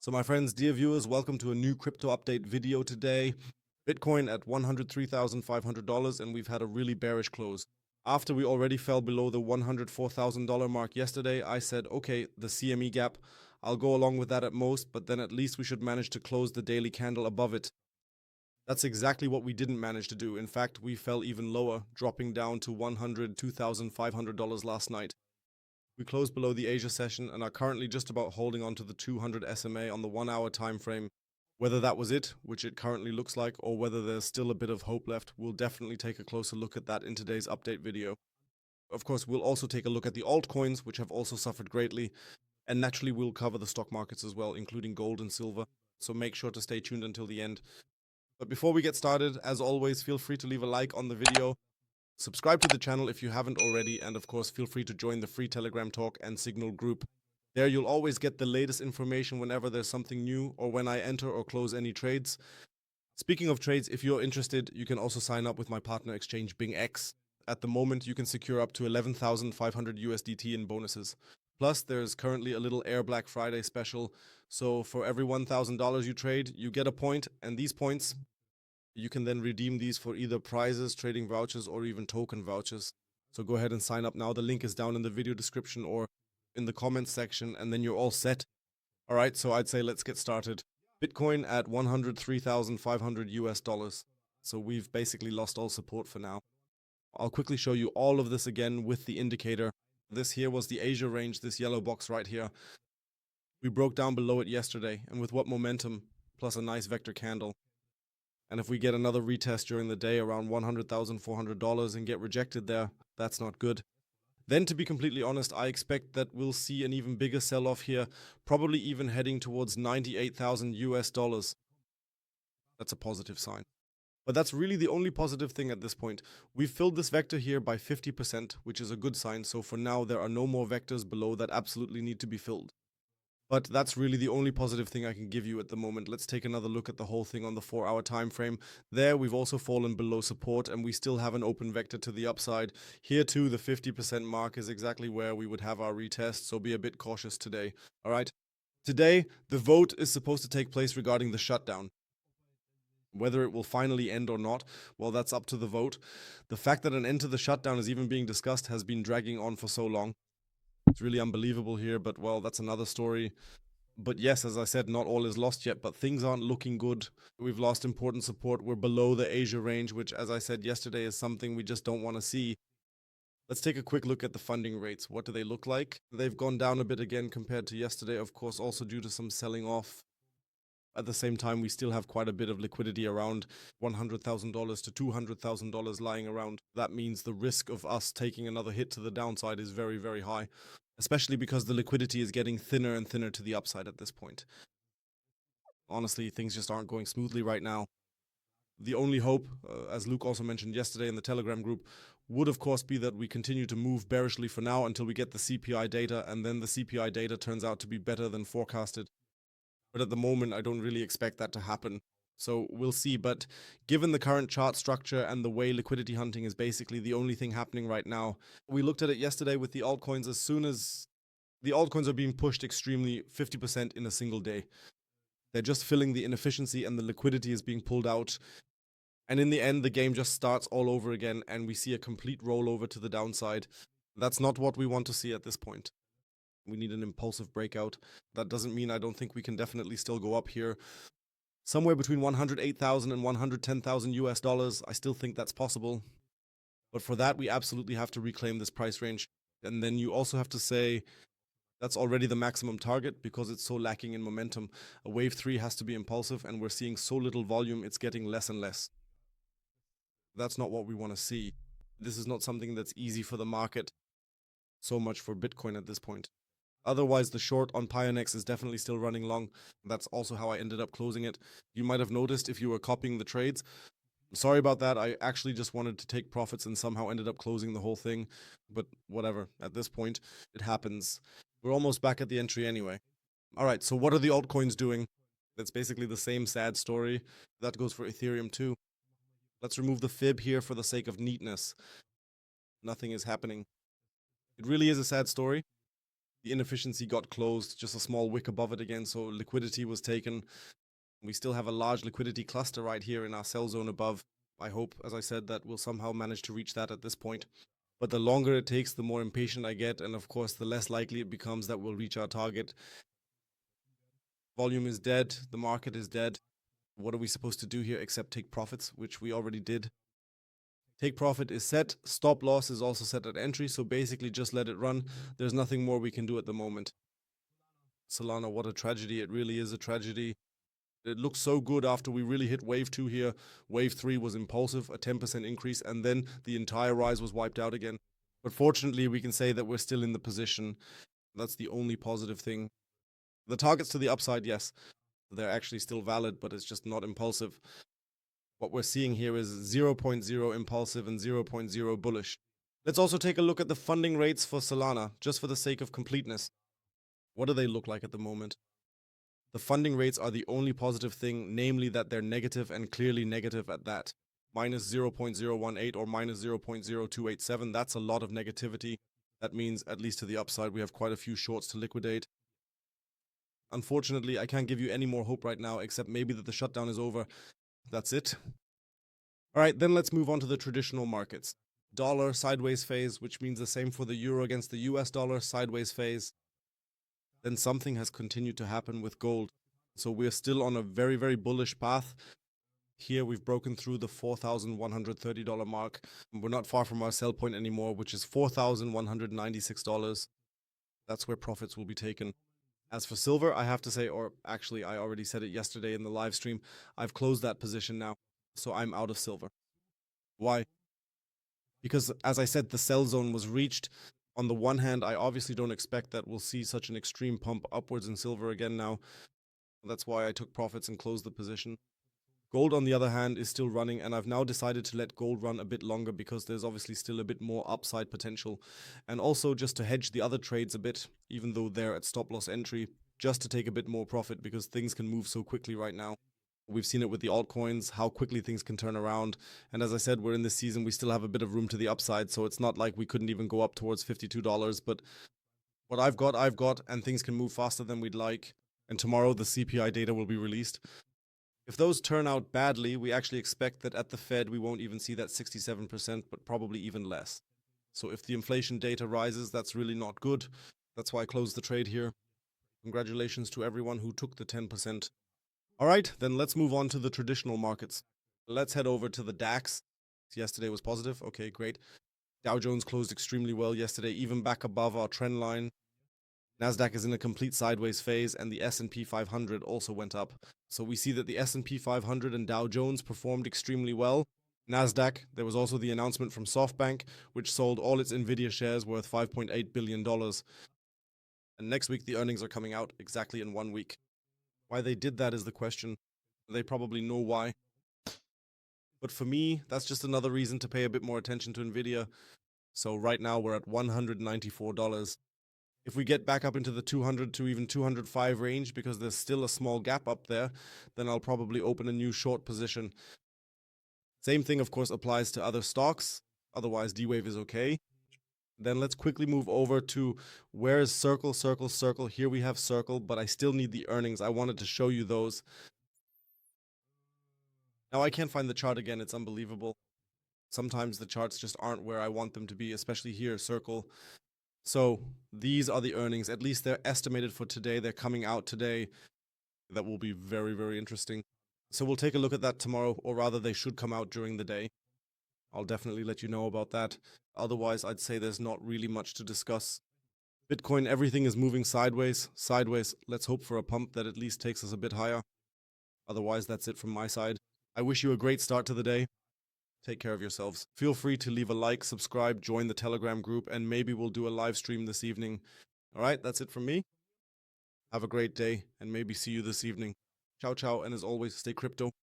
So my friends, dear viewers, welcome to a new crypto update video today. Bitcoin at $103,500 and we've had a really bearish close. After we already fell below the $104,000 mark yesterday, I said, okay, the CME gap, I'll go along with that at most, but then at least we should manage to close the daily candle above it. That's exactly what we didn't manage to do. In fact, we fell even lower, dropping down to $102,500 last night. We closed below the Asia session and are currently just about holding on to the 200 SMA on the 1 hour time frame. Whether that was it, which it currently looks like, or whether there's still a bit of hope left, we'll definitely take a closer look at that in today's update video. Of course, we'll also take a look at the altcoins, which have also suffered greatly, and naturally we'll cover the stock markets as well, including gold and silver, so make sure to stay tuned until the end. But before we get started, as always, feel free to leave a like on the video. Subscribe to the channel if you haven't already, and of course feel free to join the free Telegram talk and Signal group. There you'll always get the latest information whenever there's something new or when I enter or close any trades. Speaking of trades, if you're interested, you can also sign up with my partner exchange WEEX. At the moment you can secure up to 11,500 USDT in bonuses. Plus there's currently a little Air Black Friday special, so for every $1,000 you trade, you get a point, and these points you can then redeem these for either prizes, trading vouchers, or even token vouchers. So go ahead and sign up now. The link is down in the video description or in the comments section, and then you're all set. All right, so I'd say let's get started. Bitcoin at 103,500 US dollars. So we've basically lost all support for now. I'll quickly show you all of this again with the indicator. This here was the Asia range, this yellow box right here. We broke down below it yesterday, and with what momentum, plus a nice vector candle. And if we get another retest during the day around $100,400 and get rejected there, that's not good. Then, to be completely honest, I expect that we'll see an even bigger sell-off here, probably even heading towards 98,000 US dollars. That's a positive sign. But that's really the only positive thing at this point. We've filled this vector here by 50%, which is a good sign, so for now there are no more vectors below that absolutely need to be filled. But that's really the only positive thing I can give you at the moment. Let's take another look at the whole thing on the 4 hour time frame. There we've also fallen below support and we still have an open vector to the upside. Here too, the 50% mark is exactly where we would have our retest, so be a bit cautious today. Alright? Today, the vote is supposed to take place regarding the shutdown. Whether it will finally end or not, well, that's up to the vote. The fact that an end to the shutdown is even being discussed has been dragging on for so long. It's really unbelievable here, but well, that's another story. But yes, as I said, not all is lost yet, but things aren't looking good. We've lost important support. We're below the Asia range, which, as I said yesterday, is something we just don't want to see. Let's take a quick look at the funding rates. What do they look like? They've gone down a bit again compared to yesterday, of course, also due to some selling off. At the same time, we still have quite a bit of liquidity around $100,000 to $200,000 lying around. That means the risk of us taking another hit to the downside is very, very high, especially because the liquidity is getting thinner and thinner to the upside at this point. Honestly, things just aren't going smoothly right now. The only hope, as Luke also mentioned yesterday in the Telegram group, would of course be that we continue to move bearishly for now until we get the CPI data, and then the CPI data turns out to be better than forecasted. But at the moment, I don't really expect that to happen. So we'll see. But given the current chart structure and the way liquidity hunting is basically the only thing happening right now, we looked at it yesterday with the altcoins. As soon as the altcoins are being pushed extremely 50% in a single day, they're just filling the inefficiency and the liquidity is being pulled out. And in the end, the game just starts all over again and we see a complete rollover to the downside. That's not what we want to see at this point. We need an impulsive breakout. That doesn't mean I don't think we can definitely still go up here. Somewhere between 108,000 and 110,000 US dollars. I still think that's possible. But for that, we absolutely have to reclaim this price range. And then you also have to say that's already the maximum target because it's so lacking in momentum. A wave 3 has to be impulsive and we're seeing so little volume, it's getting less and less. That's not what we want to see. This is not something that's easy for the market. So much for Bitcoin at this point. Otherwise, the short on Pionex is definitely still running long. That's also how I ended up closing it. You might have noticed if you were copying the trades. Sorry about that. I actually just wanted to take profits and somehow ended up closing the whole thing. But whatever. At this point, it happens. We're almost back at the entry anyway. All right, so what are the altcoins doing? That's basically the same sad story. That goes for Ethereum too. Let's remove the fib here for the sake of neatness. Nothing is happening. It really is a sad story. The inefficiency got closed, just a small wick above it again, so liquidity was taken. We still have a large liquidity cluster right here in our sell zone above. I hope, as I said, that we'll somehow manage to reach that at this point. But the longer it takes, the more impatient I get, and of course, the less likely it becomes that we'll reach our target. Volume is dead, the market is dead. What are we supposed to do here except take profits, which we already did? Take profit is set, stop loss is also set at entry, so basically just let it run. There's nothing more we can do at the moment. Solana, what a tragedy. It really is a tragedy. It looked so good after we really hit wave 2 here. Wave 3 was impulsive, a 10% increase, and then the entire rise was wiped out again. But fortunately, we can say that we're still in the position. That's the only positive thing. The targets to the upside, yes, they're actually still valid, but it's just not impulsive. What we're seeing here is 0.0 impulsive and 0.0 bullish. Let's also take a look at the funding rates for Solana, just for the sake of completeness. What do they look like at the moment? The funding rates are the only positive thing, namely that they're negative and clearly negative at that. Minus 0.018 or minus 0.0287, that's a lot of negativity. That means, at least to the upside, we have quite a few shorts to liquidate. Unfortunately, I can't give you any more hope right now, except maybe that the shutdown is over. That's it. All right, then let's move on to the traditional markets. Dollar, sideways phase, which means the same for the euro against the US dollar, sideways phase. Then something has continued to happen with gold. So we're still on a very, very bullish path. Here we've broken through the $4,130 mark. We're not far from our sell point anymore, which is $4,196. That's where profits will be taken. As for silver, I have to say, or actually I already said it yesterday in the live stream, I've closed that position now. So I'm out of silver. Why? Because as I said, the sell zone was reached. On the one hand, I obviously don't expect that we'll see such an extreme pump upwards in silver again now. That's why I took profits and closed the position. Gold, on the other hand, is still running, and I've now decided to let gold run a bit longer because there's obviously still a bit more upside potential. And also just to hedge the other trades a bit, even though they're at stop loss entry, just to take a bit more profit because things can move so quickly right now. We've seen it with the altcoins, how quickly things can turn around. And as I said, we're in this season, we still have a bit of room to the upside. So it's not like we couldn't even go up towards $52. But what I've got, and things can move faster than we'd like. And tomorrow the CPI data will be released. If those turn out badly, we actually expect that at the Fed, we won't even see that 67%, but probably even less. So if the inflation data rises, that's really not good. That's why I closed the trade here. Congratulations to everyone who took the 10%. All right, then let's move on to the traditional markets. Let's head over to the DAX. Yesterday was positive. Okay, great. Dow Jones closed extremely well yesterday, even back above our trend line. Nasdaq is in a complete sideways phase, and the S&P 500 also went up. So we see that the S&P 500 and Dow Jones performed extremely well. Nasdaq, there was also the announcement from SoftBank, which sold all its Nvidia shares worth $5.8 billion. And next week, the earnings are coming out exactly in 1 week. Why they did that is the question. They probably know why. But for me, that's just another reason to pay a bit more attention to Nvidia. So right now we're at $194. If we get back up into the 200 to even 205 range, because there's still a small gap up there, then I'll probably open a new short position. Same thing, of course, applies to other stocks. Otherwise, D-Wave is okay. Then let's quickly move over to where is Circle, Circle, Circle. Here we have Circle, but I still need the earnings. I wanted to show you those. Now I can't find the chart again. It's unbelievable. Sometimes the charts just aren't where I want them to be, especially here, Circle. So these are the earnings. At least they're estimated for today. They're coming out today. That will be very, very interesting. So we'll take a look at that tomorrow, or rather they should come out during the day. I'll definitely let you know about that. Otherwise, I'd say there's not really much to discuss. Bitcoin, everything is moving sideways. Let's hope for a pump that at least takes us a bit higher. Otherwise, that's it from my side. I wish you a great start to the day. Take care of yourselves. Feel free to leave a like, subscribe, join the Telegram group, and maybe we'll do a live stream this evening. All right, that's it from me. Have a great day, and maybe see you this evening. Ciao, ciao, and as always, stay crypto.